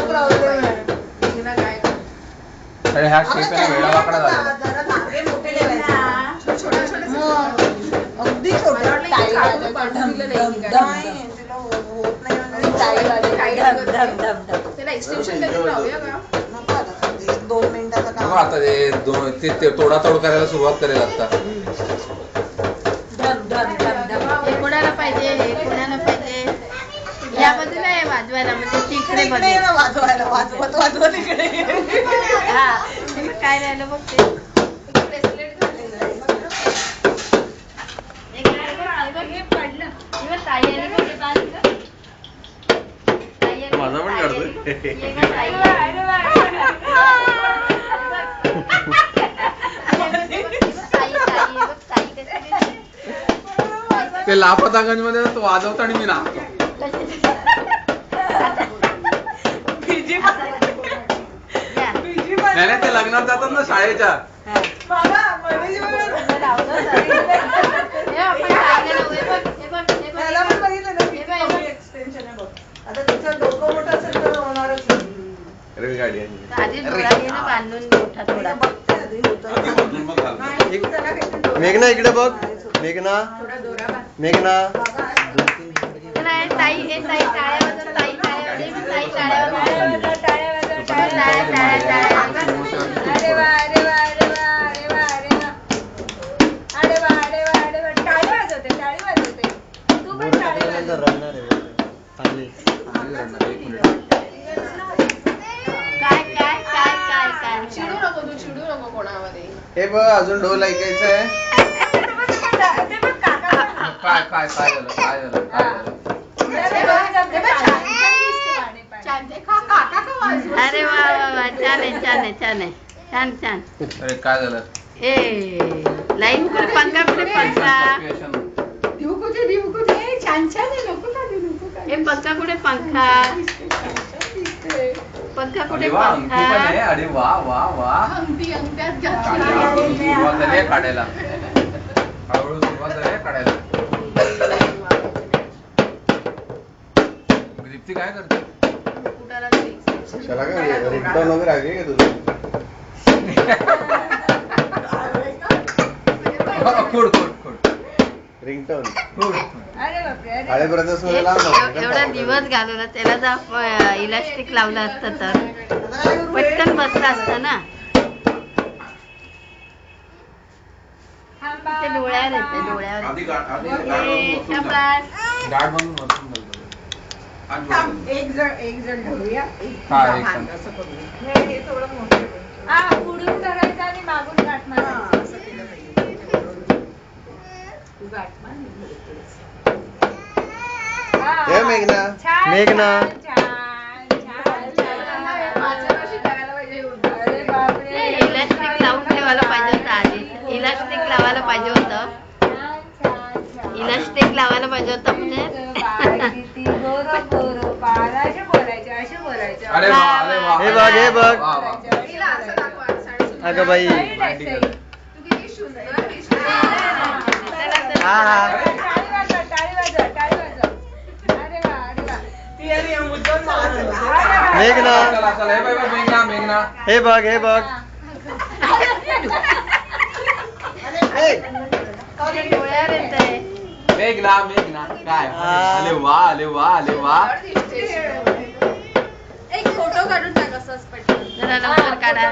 Problem आहे. अरे हा शेप आहे वेळा वाकडा झाला. अगदी छोटे आता ते तोडातोड करायला सुरुवात करेल आता. कोणाला पाहिजे हे कोणाला पाहिजे या बाजूला आहे वाजवायला म्हणजे तिकडे वाजवायला वाजवत इकडे काय राहिलं बघ ते माझा पण काढतोय. ते लापतागंज मध्ये तो वाजवतो आणि मी नाचतो. नाही ते लग्नात जातात ना शाळेच्या. आता तिचं डोकं मोठं असेल तर होणारच रेल गाडी बांधून मोठा थोडा मेघना इकडे बघ. मेघना मेघना ताई ए ताई टाळ्या वाजव ताई टाळ्या वाजव टाळ्या अरे वा अरे वा अरे वा अरे वा अरे वा अरे वा अरे वा अरे वा टाळी वाजवते तू पण टाळी वाजव. काय चिडू नको कोणामध्ये. हे बघ अजून ढोल ऐकायचं आहे. काय झालं अरे वा छान आहे छान. अरे काय झालं. ए लाईन कुठे पंखा छान आहे नको का ए पंखा कुठे पंखा कुठे पंखा. अरे वा वा वा. सुरुवात झाली काढायला. हळूहळू सुरुवात झाली काढायला. दीप्ती काय करते. रिंगटोन वगैरे आली का तुझं. रिंगटोन एवढा दिवस घालवला त्याला जर इलास्टिक लावलं असतं तर पटकन बसलं असतं ना. ते डोळ्यावर येते डोळ्यावर. एक जण धरूया. पुढून करायचं आणि मागून गाठ मारायचं. मेघना इलास्टिक लावून ठेवायला पाहिजे होतं आधी. इलास्टिक लावायला पाहिजे होतं म्हणजे हे बघ अगं बाई. मेघना हे बघ डोळ्यावर येतंय. मेघना काय. अरे वा. एक फोटो काढून टाक असंच पटकन. जरा लवकर काढा.